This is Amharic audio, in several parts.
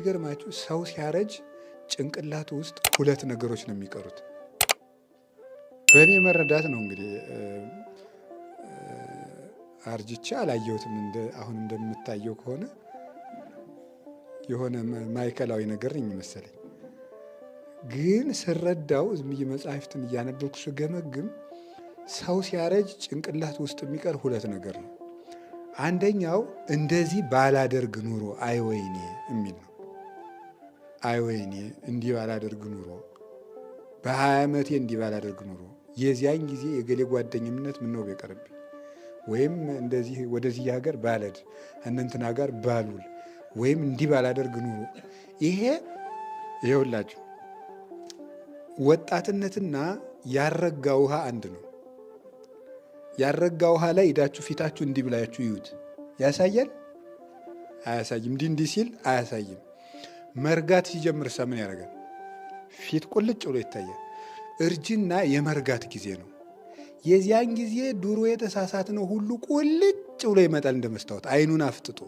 የሚገርማችሁ ሰው ሲያረጅ ጭንቅላቱ ውስጥ ሁለት ነገሮች ነው የሚቀሩት። በእኔ መረዳት ነው እንግዲህ አርጅቼ አላየሁትም። አሁን እንደምታየው ከሆነ የሆነ ማዕከላዊ ነገር ነኝ መሰለኝ። ግን ስረዳው ዝም ብዬ መጽሐፍትን እያነበብኩ ስገመግም ሰው ሲያረጅ ጭንቅላት ውስጥ የሚቀር ሁለት ነገር ነው። አንደኛው እንደዚህ ባላደርግ ኑሮ አይወይኔ የሚል ነው። አይወይኔ እንዲህ ባላደርግ ኑሮ፣ በ20 ዓመቴ እንዲህ ባላደርግ ኑሮ፣ የዚያን ጊዜ የገሌ ጓደኝነት ምነው ቢቀርብኝ፣ ወይም እንደዚህ ወደዚህ ሀገር ባለድ እነንትና ጋር ባሉል፣ ወይም እንዲህ ባላደርግ ኑሮ። ይሄውላችሁ ወጣትነትና ያረጋ ውሃ አንድ ነው። ያረጋ ውሃ ላይ ሄዳችሁ ፊታችሁ እንዲህ ብላችሁ ይዩት። ያሳያል? አያሳይም። እንዲህ ሲል አያሳይም። መርጋት ሲጀምር ምን ያደርጋል? ፊት ቁልጭ ብሎ ይታያል። እርጅና የመርጋት ጊዜ ነው። የዚያን ጊዜ ድሮ የተሳሳትነው ሁሉ ቁልጭ ብሎ ይመጣል እንደ መስታወት፣ አይኑን አፍጥጦ።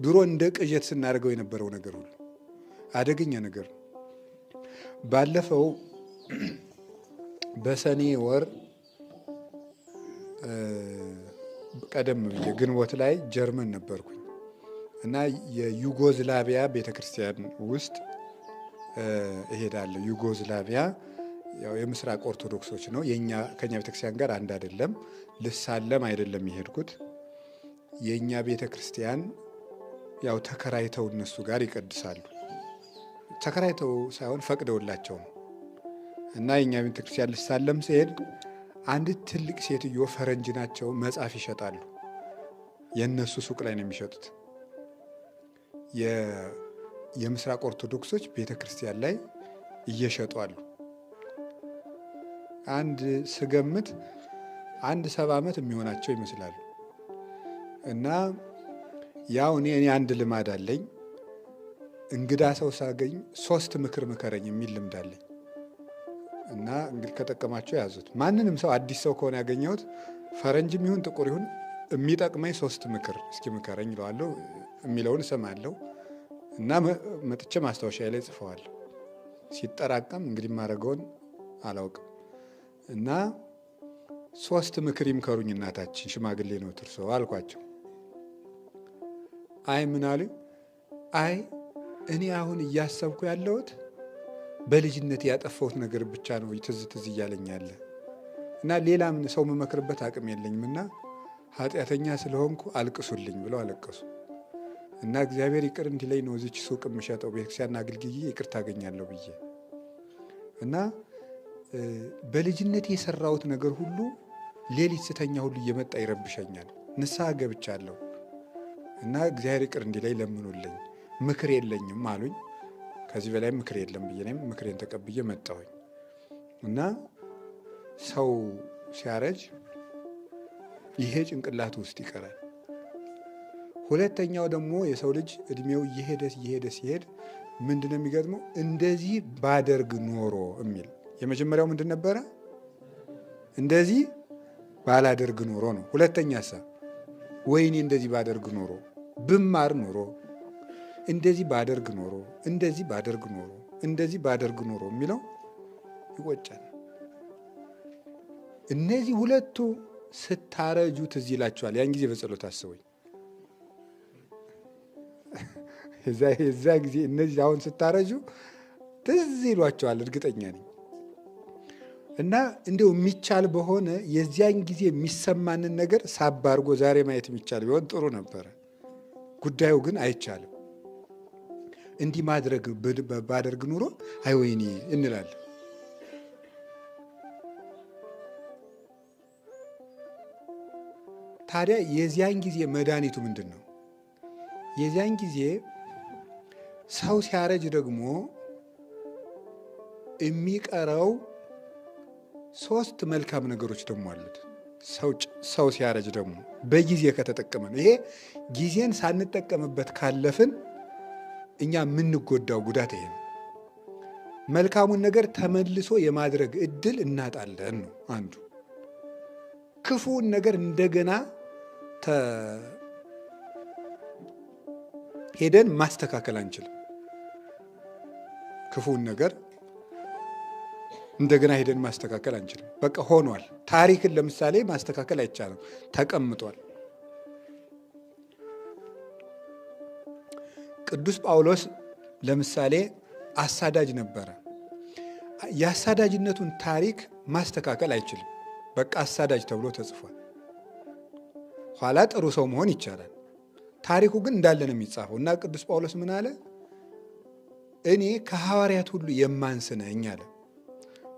ድሮ እንደ ቅዠት ስናደርገው የነበረው ነገር ሁሉ አደገኛ ነገር ነው። ባለፈው በሰኔ ወር ቀደም ብዬ ግንቦት ላይ ጀርመን ነበርኩኝ እና የዩጎዝላቪያ ቤተክርስቲያን ውስጥ እሄዳለሁ። ዩጎዝላቪያ ያው የምስራቅ ኦርቶዶክሶች ነው። ከኛ ቤተክርስቲያን ጋር አንድ አይደለም። ልሳለም አይደለም የሄድኩት። የኛ ቤተክርስቲያን ያው ተከራይተው እነሱ ጋር ይቀድሳሉ። ተከራይተው ሳይሆን ፈቅደውላቸው ነው። እና የኛ ቤተክርስቲያን ልሳለም ሲሄድ አንድ ትልቅ ሴትዮ ፈረንጅ ናቸው፣ መጽሐፍ ይሸጣሉ። የእነሱ ሱቅ ላይ ነው የሚሸጡት። የምስራቅ ኦርቶዶክሶች ቤተክርስቲያን ላይ እየሸጡ አሉ። አንድ ስገምት 70 ዓመት የሚሆናቸው ይመስላሉ። እና ያው እኔ አንድ ልማድ አለኝ። እንግዳ ሰው ሳገኝ 3 ምክር ምከረኝ የሚል ልምድ አለኝ። እና እንግዲህ ከጠቀማቸው ያዙት። ማንንም ሰው አዲስ ሰው ከሆነ ያገኘሁት ፈረንጅም ይሁን ጥቁር ይሁን የሚጠቅመኝ 3 ምክር እስኪ ምከረኝ እለዋለሁ። የሚለውን እሰማለሁ እና መጥቼ ማስታወሻ ላይ ጽፈዋለሁ። ሲጠራቀም እንግዲህ ማድረገውን አላውቅም። እና 3 ምክር ይምከሩኝ እናታችን፣ ሽማግሌ ነው ትርሶ አልኳቸው። አይ ምን አሉኝ? አይ እኔ አሁን እያሰብኩ ያለሁት በልጅነት ያጠፋሁት ነገር ብቻ ነው ትዝ እያለኝ ያለ እና ሌላም ሰው መመክርበት አቅም የለኝም እና ኃጢአተኛ ስለሆንኩ አልቅሱልኝ ብለው አለቀሱ። እና እግዚአብሔር ይቅር እንዲለኝ ነው እዚች ሱቅ የምሸጠው ቤተክርስቲያን አገልግዬ ይቅር ታገኛለሁ ብዬ እና በልጅነት የሰራሁት ነገር ሁሉ ሌሊት ስተኛ ሁሉ እየመጣ ይረብሸኛል። ንስሐ ገብቻለሁ እና እግዚአብሔር ይቅር እንዲለኝ ለምኑልኝ፣ ምክር የለኝም አሉኝ። ከዚህ በላይ ምክር የለም ብዬ እኔም ምክሬን ተቀብዬ መጣሁኝ። እና ሰው ሲያረጅ ይሄ ጭንቅላቱ ውስጥ ይቀራል። ሁለተኛው ደግሞ የሰው ልጅ እድሜው እየሄደ ሲሄድ ምንድነው የሚገጥመው? እንደዚህ ባደርግ ኖሮ የሚል። የመጀመሪያው ምንድን ነበረ? እንደዚህ ባላደርግ ኖሮ ነው። ሁለተኛ ወይኔ እንደዚህ ባደርግ ኖሮ፣ ብማር ኖሮ፣ እንደዚህ ባደርግ ኖሮ፣ እንደዚህ ባደርግ ኖሮ፣ እንደዚህ ባደርግ ኖሮ የሚለው ይቆጫል። እነዚህ ሁለቱ ስታረጁ ትዝ ይላችኋል። ያን ጊዜ በጸሎት አስቡኝ። የዛ ጊዜ እነዚህ አሁን ስታረጁ ትዝ ይሏቸዋል፣ እርግጠኛ ነኝ። እና እንደው የሚቻል በሆነ የዚያን ጊዜ የሚሰማንን ነገር ሳብ አድርጎ ዛሬ ማየት የሚቻል ቢሆን ጥሩ ነበረ። ጉዳዩ ግን አይቻልም። እንዲህ ማድረግ ባደርግ ኑሮ አይወይኔ እንላለን። ታዲያ የዚያን ጊዜ መድኃኒቱ ምንድን ነው? የዚያን ጊዜ ሰው ሲያረጅ ደግሞ የሚቀረው 3 መልካም ነገሮች ደግሞ አሉት። ሰው ሲያረጅ ደግሞ በጊዜ ከተጠቀመ ነው። ይሄ ጊዜን ሳንጠቀምበት ካለፍን እኛ የምንጎዳው ጉዳት ይሄ ነው። መልካሙን ነገር ተመልሶ የማድረግ እድል እናጣለን ነው አንዱ። ክፉውን ነገር እንደገና ሄደን ማስተካከል አንችልም። ክፉን ነገር እንደገና ሄደን ማስተካከል አንችልም። በቃ ሆኗል። ታሪክን ለምሳሌ ማስተካከል አይቻልም፣ ተቀምጧል። ቅዱስ ጳውሎስ ለምሳሌ አሳዳጅ ነበረ። የአሳዳጅነቱን ታሪክ ማስተካከል አይችልም። በቃ አሳዳጅ ተብሎ ተጽፏል። ኋላ ጥሩ ሰው መሆን ይቻላል። ታሪኩ ግን እንዳለ ነው የሚጻፈው እና ቅዱስ ጳውሎስ ምን አለ? እኔ ከሐዋርያት ሁሉ የማንስ ነኝ አለ።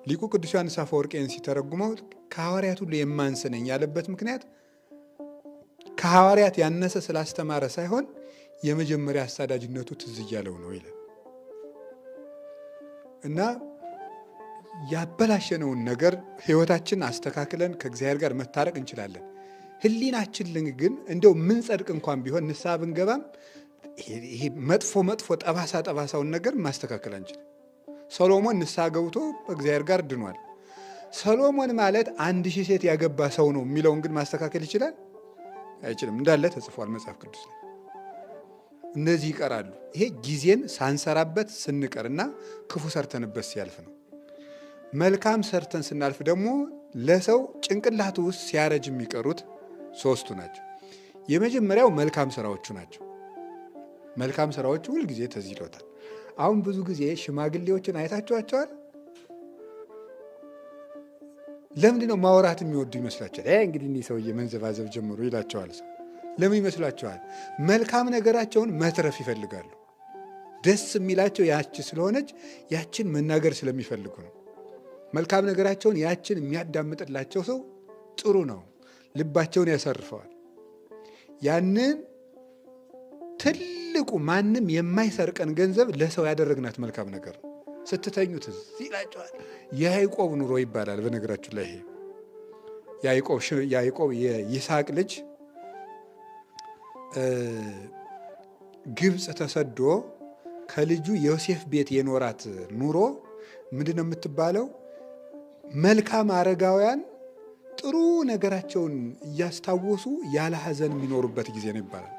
ሊቁ ቅዱስ ዮሐንስ አፈወርቄን ሲተረጉመው ከሐዋርያት ሁሉ የማንስ ነኝ ያለበት ምክንያት ከሐዋርያት ያነሰ ስላስተማረ ሳይሆን የመጀመሪያ አሳዳጅነቱ ትዝ እያለው ነው ይላል እና ያበላሸነውን ነገር ሕይወታችን አስተካክለን ከእግዚአብሔር ጋር መታረቅ እንችላለን። ሕሊናችን ግን እንደው ምን ጸድቅ እንኳን ቢሆን ንስሐ ብንገባም ይሄ መጥፎ ጠባሳውን ነገር ማስተካከል አንችልም። ሰሎሞን ንስሐ ገብቶ በእግዚአብሔር ጋር ድኗል። ሰሎሞን ማለት 1000 ሴት ያገባ ሰው ነው የሚለውን ግን ማስተካከል ይችላል? አይችልም። እንዳለ ተጽፏል መጽሐፍ ቅዱስ ላይ። እነዚህ ይቀራሉ። ይሄ ጊዜን ሳንሰራበት ስንቀርና ክፉ ሰርተንበት ሲያልፍ ነው። መልካም ሰርተን ስናልፍ ደግሞ ለሰው ጭንቅላቱ ውስጥ ሲያረጅ የሚቀሩት 3ቱ ናቸው። የመጀመሪያው መልካም ስራዎቹ ናቸው። መልካም ስራዎቹ ሁልጊዜ ትዝ ይሎታል። አሁን ብዙ ጊዜ ሽማግሌዎችን አይታችኋቸዋል? ለምንድን ነው ማውራት የሚወዱ ይመስላችኋል? እንግዲህ እኒህ ሰውዬ መንዘባዘብ ጀምሮ ይላቸዋል ሰው። ለምን ይመስላችኋል? መልካም ነገራቸውን መትረፍ ይፈልጋሉ። ደስ የሚላቸው ያች ስለሆነች ያችን መናገር ስለሚፈልጉ ነው። መልካም ነገራቸውን ያችን የሚያዳምጥላቸው ሰው ጥሩ ነው፣ ልባቸውን ያሰርፈዋል። ያንን ትልቁ ማንም የማይሰርቀን ገንዘብ ለሰው ያደረግናት መልካም ነገር ነው። ስትተኙት እዚህ ይላቸዋል። የያዕቆብ ኑሮ ይባላል። በነገራችሁ ላይ ይሄ ያዕቆብ የይስሐቅ ልጅ ግብፅ ተሰዶ ከልጁ ዮሴፍ ቤት የኖራት ኑሮ ምንድን ነው የምትባለው? መልካም አረጋውያን ጥሩ ነገራቸውን እያስታወሱ ያለ ሐዘን የሚኖሩበት ጊዜ ነው ይባላል።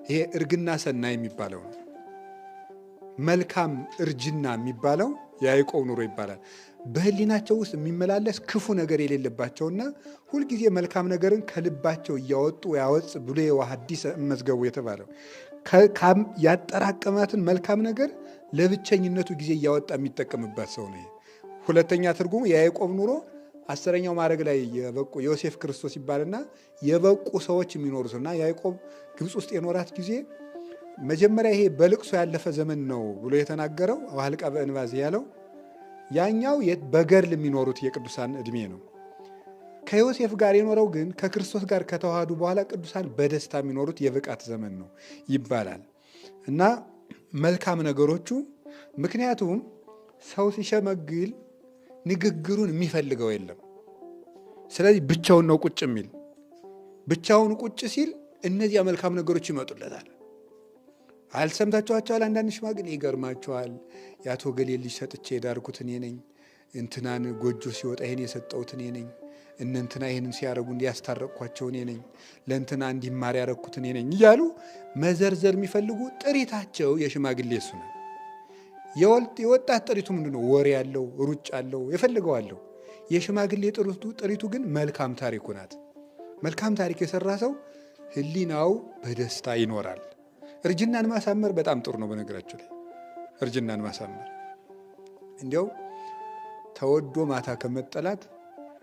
ይሄ እርግና ሰናይ የሚባለው ነው። መልካም እርጅና የሚባለው የያዕቆብ ኑሮ ይባላል። በሕሊናቸው ውስጥ የሚመላለስ ክፉ ነገር የሌለባቸውና ሁልጊዜ መልካም ነገርን ከልባቸው እያወጡ ያወፅ ብሎ የዋህዲስ መዝገቡ የተባለው ያጠራቀማትን መልካም ነገር ለብቸኝነቱ ጊዜ እያወጣ የሚጠቀምባት ሰው ነው። ሁለተኛ ትርጉሙ የያዕቆብ ኑሮ 10ኛው ማዕረግ ላይ የበቁ ዮሴፍ ክርስቶስ ይባልና የበቁ ሰዎች የሚኖሩትና ያዕቆብ ግብፅ ውስጥ የኖራት ጊዜ መጀመሪያ ይሄ በልቅሶ ያለፈ ዘመን ነው ብሎ የተናገረው ዋህልቃ በእንባዜ ያለው፣ ያኛው በገድል የሚኖሩት የቅዱሳን ዕድሜ ነው። ከዮሴፍ ጋር የኖረው ግን ከክርስቶስ ጋር ከተዋሃዱ በኋላ ቅዱሳን በደስታ የሚኖሩት የብቃት ዘመን ነው ይባላል እና መልካም ነገሮቹ ምክንያቱም ሰው ሲሸመግል ንግግሩን የሚፈልገው የለም። ስለዚህ ብቻውን ነው ቁጭ የሚል። ብቻውን ቁጭ ሲል እነዚያ መልካም ነገሮች ይመጡለታል። አልሰምታችኋቸዋል? አንዳንድ ሽማግሌ ይገርማቸዋል። የአቶ ገሌ ልጅ ሰጥቼ የዳርኩት እኔ ነኝ፣ እንትናን ጎጆ ሲወጣ ይሄን የሰጠሁት እኔ ነኝ፣ እነንትና ይሄንን ሲያደርጉ እንዲያስታረቅኳቸው እኔ ነኝ፣ ለእንትና እንዲማር ያረግኩት እኔ ነኝ እያሉ መዘርዘር የሚፈልጉ ጥሪታቸው የሽማግሌ እሱ ነው። የወጣት ጥሪቱ ምንድን ነው? ወሬ ያለው ሩጭ አለው የፈልገው አለው። የሽማግሌ ጥሪቱ ግን መልካም ታሪኩ ናት። መልካም ታሪክ የሰራ ሰው ሕሊናው በደስታ ይኖራል። እርጅናን ማሳመር በጣም ጥሩ ነው። በነገራችሁ ላይ እርጅናን ማሳመር እንዲያው ተወዶ ማታ ከመጠላት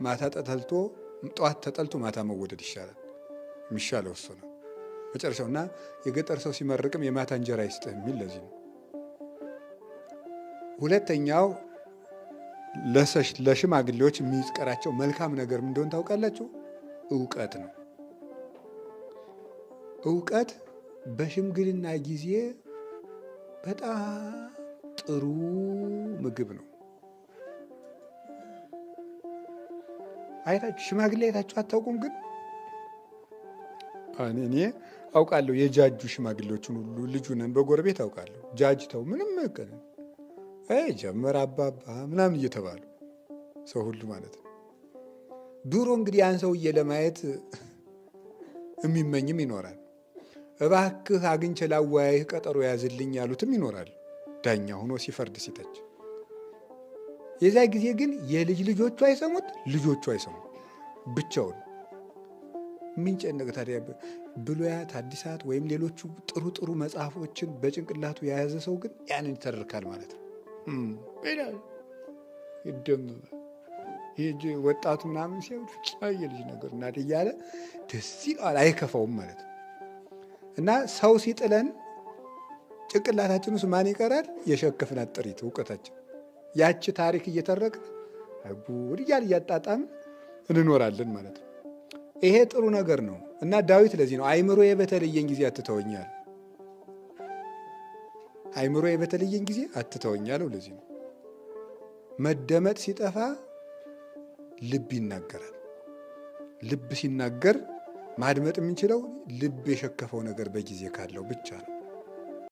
ማታ ተጠልቶ ጠዋት ተጠልቶ ማታ መወደድ ይሻላል። የሚሻለው እሱ ነው መጨረሻውና የገጠር ሰው ሲመርቅም የማታ እንጀራ ይስጥህ የሚል ለዚህ ነው። ሁለተኛው ለሽማግሌዎች የሚቀራቸው መልካም ነገር ምን እንደሆነ ታውቃላችሁ? እውቀት ነው። እውቀት በሽምግልና ጊዜ በጣም ጥሩ ምግብ ነው። አይታችሁ ሽማግሌ አይታችሁ አታውቁም? ግን እኔ አውቃለሁ። የጃጁ ሽማግሌዎችን ሁሉ ልጁ ነን በጎረቤት አውቃለሁ። ጃጅተው ምንም መቀነ ጀመር አባባ ምናምን እየተባሉ ሰው ሁሉ ማለት ነው። ድሮ እንግዲህ ያን ሰውዬ ለማየት የሚመኝም ይኖራል። እባክህ አግኝቼ ላወያይህ ቀጠሮ ያዝልኝ ያሉትም ይኖራል። ዳኛ ሆኖ ሲፈርድ ሲተች የዛ ጊዜ ግን የልጅ ልጆቹ አይሰሙት፣ ልጆቹ አይሰሙት፣ ብቻውን የሚንጨነቅ ታዲያ ብሉያት አዲሳት ወይም ሌሎቹ ጥሩ ጥሩ መጽሐፎችን በጭንቅላቱ የያዘ ሰው ግን ያንን ይተርካል ማለት ነው። ይደምማል። ይህ ወጣቱ ምናምን ሲሆን የልጅ ነገር እና እያለ ደስ ይለዋል፣ አይከፋውም ማለት ነው። እና ሰው ሲጥለን ጭንቅላታችን ውስጥ ማን ይቀራል? የሸከፍናት ጥሪት እውቀታችን፣ ያቺ ታሪክ እየተረክን ጉድ እያል እያጣጣምን እንኖራለን ማለት ነው። ይሄ ጥሩ ነገር ነው። እና ዳዊት ለዚህ ነው አይምሮዬ በተለየኝ ጊዜ አትተወኛል፣ አይምሮዬ በተለየኝ ጊዜ አትተወኛል። ለዚህ ነው መደመጥ ሲጠፋ ልብ ይናገራል። ልብ ሲናገር ማድመጥ የምንችለው ልብ የሸከፈው ነገር በጊዜ ካለው ብቻ ነው።